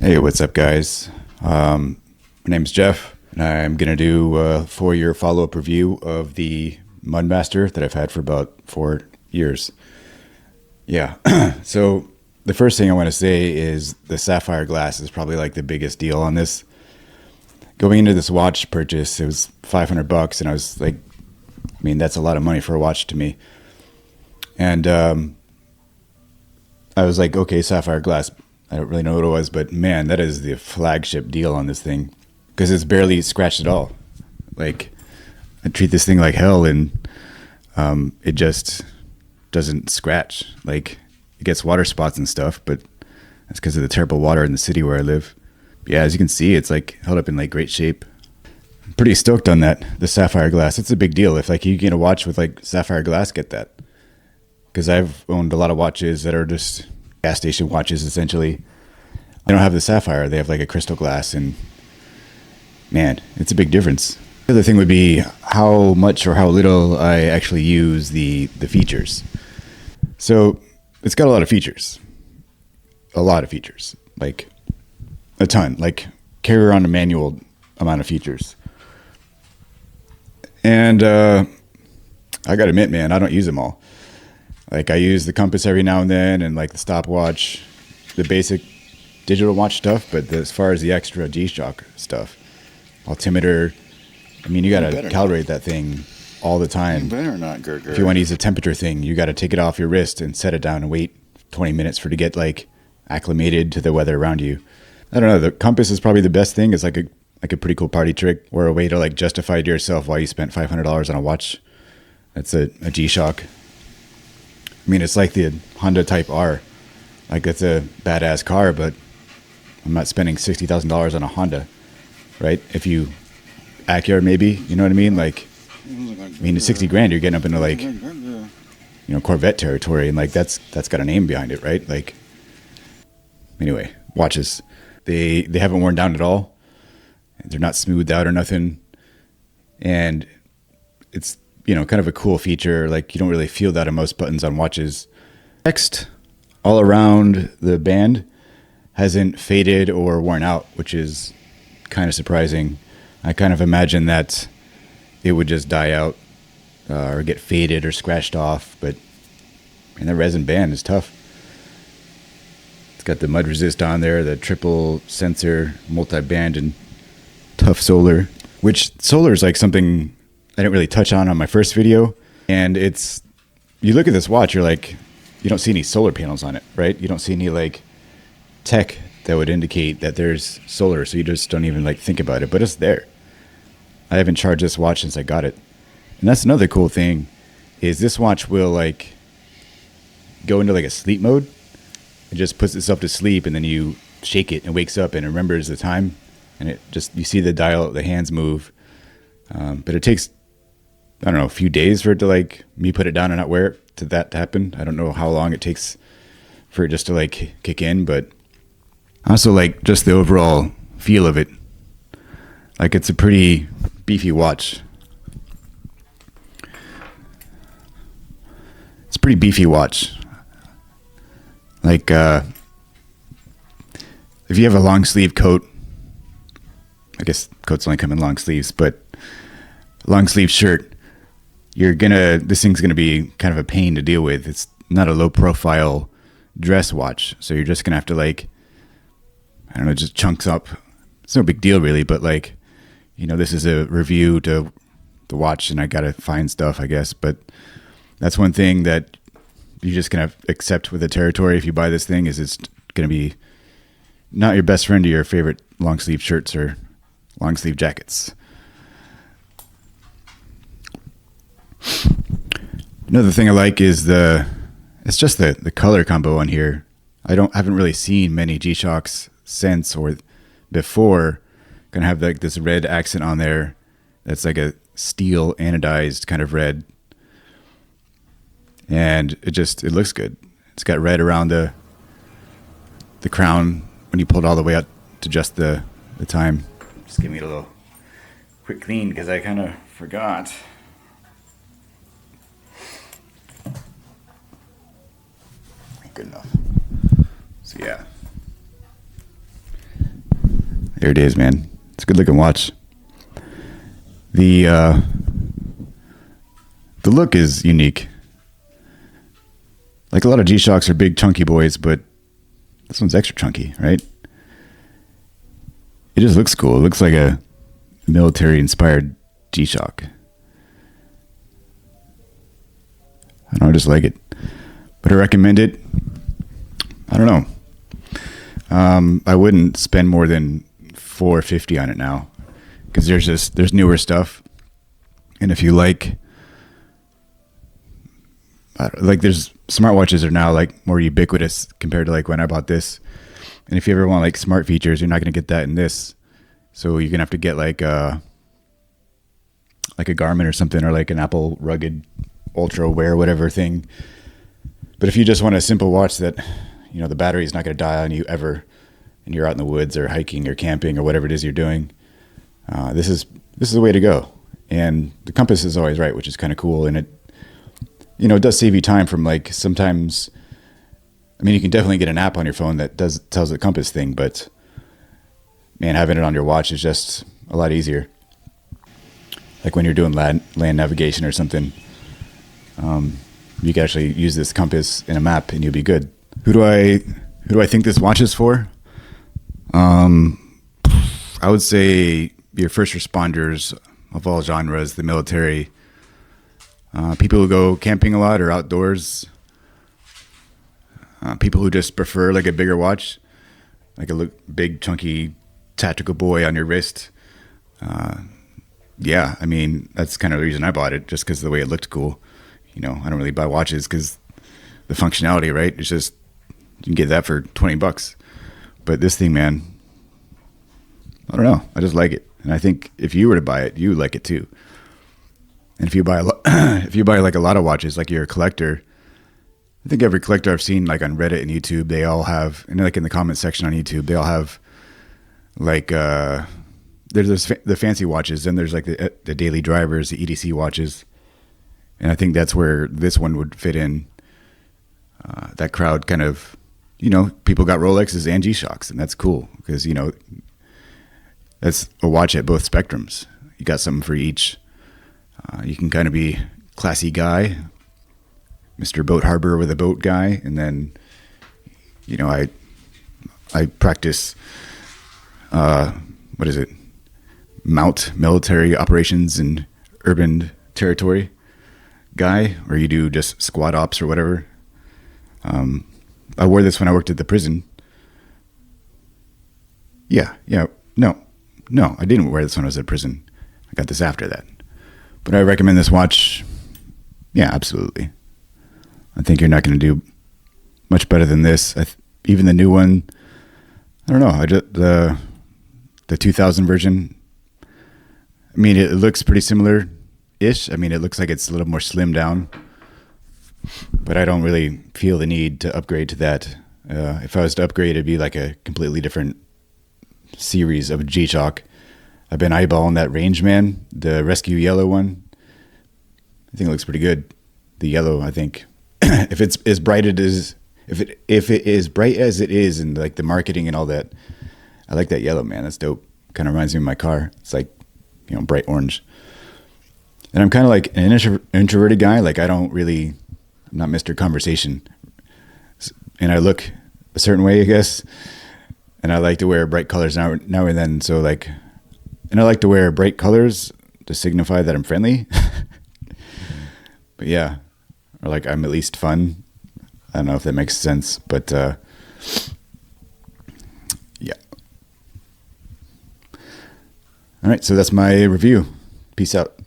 Hey, what's up, guys? My name's Jeff, and I'm going to do a 4-year follow-up review of the Mudmaster that I've had for about 4 years. Yeah, so the first thing I want to say is the sapphire glass is probably like the biggest deal on this. Going into this watch purchase, it was $500, and I was like, I mean, that's a lot of money for a watch to me. And I was like, okay, sapphire glass. I don't really know what it was, but man, that is the flagship deal on this thing because it's barely scratched at all. Like, I treat this thing like hell, and it just doesn't scratch. Like, it gets water spots and stuff, but that's because of the terrible water in the city where I live. But yeah, as you can see, it's like held up in like great shape. I'm pretty stoked on that. The sapphire glass, it's a big deal. If like you get a watch with like sapphire glass, get that. Because I've owned a lot of watches that are just gas station watches, essentially. They don't have the sapphire. They have like a crystal glass, and man, it's a big difference. The other thing would be how much or how little I actually use the features. So it's got a lot of features. A lot of features. Like a ton. Like carry around a manual amount of features. And I gotta admit, man, I don't use them all. Like, I use the compass every now and then, and like the stopwatch, the basic digital watch stuff. But as far as the extra gshock stuff, altimeter, I mean, you gotta calibrate that thing all the time. You better not, Gerger. If you want to use a temperature thing, you gotta take it off your wrist and set it down and wait 20 minutes for it to get like acclimated to the weather around you. I don't know. The compass is probably the best thing. It's like a pretty cool party trick or a way to like justify to yourself why you spent $500 on a watch. That's a G-Shock. I mean, it's like the Honda Type R. Like, it's a badass car, but I'm not spending $60,000 on a Honda, right? If you Acura, maybe, you know what I mean? Like, I mean, it's 60 grand, you're getting up into like, you know, Corvette territory, and like that's got a name behind it, right? Like, anyway, watches, they haven't worn down at all. They're not smoothed out or nothing, and it's, you know, kind of a cool feature. Like, you don't really feel that on most buttons on watches. Text all around the band hasn't faded or worn out, which is kind of surprising. I kind of imagine that it would just die out or get faded or scratched off, but man, the resin band is tough. It's got the mud resist on there, the triple sensor, multi-band, and tough solar, which solar is like something I didn't really touch on my first video. And it's, you look at this watch, you're like, you don't see any solar panels on it, right? You don't see any like tech that would indicate that there's solar, so you just don't even like think about it, but it's there. I haven't charged this watch since I got it. And that's another cool thing, is this watch will like go into like a sleep mode. It just puts itself to sleep, and then you shake it and it wakes up and it remembers the time, and it just, you see the dial, the hands move. But it takes, I don't know, a few days for it to like, me put it down and not wear it, to that to happen. I don't know how long it takes for it just to like kick in, but I also like just the overall feel of it. Like, it's a pretty beefy watch. It's a pretty beefy watch. Like, if you have a long sleeve coat, I guess coats only come in long sleeves, but long sleeve shirt, this thing's gonna be kind of a pain to deal with. It's not a low profile dress watch, so you're just gonna have to like, I don't know, just chunks up. It's no big deal really, but like, you know, this is a review to the watch, and I gotta find stuff, I guess. But that's one thing that you're just gonna accept with the territory if you buy this thing, is it's gonna be not your best friend to your favorite long sleeve shirts or long sleeve jackets. Another thing I like is it's just the color combo on here. I haven't really seen many G-Shocks since or before gonna have like this red accent on there that's like a steel anodized kind of red, and it looks good. It's got red around the crown when you pull it all the way out to just the time. Just give me a little quick clean because I kind of forgot. Good enough. So yeah, There it is, man. It's a good looking watch. The look is unique. Like a lot of G-Shocks are big chunky boys, but this one's extra chunky, right? It just looks cool. It looks like a military-inspired G-Shock. I don't know, I just like it. But I recommend it. I don't know. I wouldn't spend more than $450 on it now, because there's newer stuff, and if you like there's smartwatches are now like more ubiquitous compared to like when I bought this, and if you ever want like smart features, you're not going to get that in this, so you're gonna have to get like a Garmin or something, or like an Apple Rugged Ultra Wear whatever thing. But if you just want a simple watch that, you know, the battery's not going to die on you ever, and you're out in the woods or hiking or camping or whatever it is you're doing, this is the way to go. And the compass is always right, which is kind of cool. And it, you know, it does save you time from like sometimes. I mean, you can definitely get an app on your phone that tells the compass thing, but man, having it on your watch is just a lot easier. Like when you're doing land navigation or something, you can actually use this compass in a map and you'll be good. Who do I think this watch is for? I would say your first responders of all genres, the military, people who go camping a lot or outdoors, people who just prefer like a bigger watch, like a big chunky tactical boy on your wrist. Yeah, I mean, that's kind of the reason I bought it, just because of the way it looked cool. You know, I don't really buy watches because the functionality, right? It's just, you can get that for $20. But this thing, man, I don't know. I just like it. And I think if you were to buy it, you would like it too. And if you buy if you buy like a lot of watches, like you're a collector, I think every collector I've seen like on Reddit and YouTube, they all have, and like in the comment section on YouTube, they all have like, there's the fancy watches, and there's like the daily drivers, the EDC watches. And I think that's where this one would fit in. That crowd kind of, you know, people got Rolexes and G-Shocks, and that's cool because, you know, that's a watch at both spectrums. You got something for each. You can kind of be classy guy, Mr. Boat Harbor with a boat guy, and then, you know, I practice, what is it? Mount military operations in urban territory guy, or you do just squad ops or whatever. I wore this when I worked at the prison. Yeah, no, I didn't wear this when I was at prison. I got this after that. But I recommend this watch. Yeah, absolutely. I think you're not going to do much better than this. Even the new one, I don't know. The 2000 version, I mean, it looks pretty similar-ish. I mean, it looks like it's a little more slimmed down. But I don't really feel the need to upgrade to that. If I was to upgrade, it'd be like a completely different series of G-Shock. I've been eyeballing that Range Man, the Rescue Yellow one. I think it looks pretty good. The yellow, I think, if it's as bright if it is bright as it is, and like the marketing and all that, I like that yellow, man. That's dope. Kind of reminds me of my car. It's like, you know, bright orange. And I'm kind of like an introverted guy. Like I'm not Mr. Conversation, and I look a certain way, I guess. And I like to wear bright colors now and then. So like, and I like to wear bright colors to signify that I'm friendly. But yeah, or like I'm at least fun. I don't know if that makes sense, but yeah. All right, so that's my review. Peace out.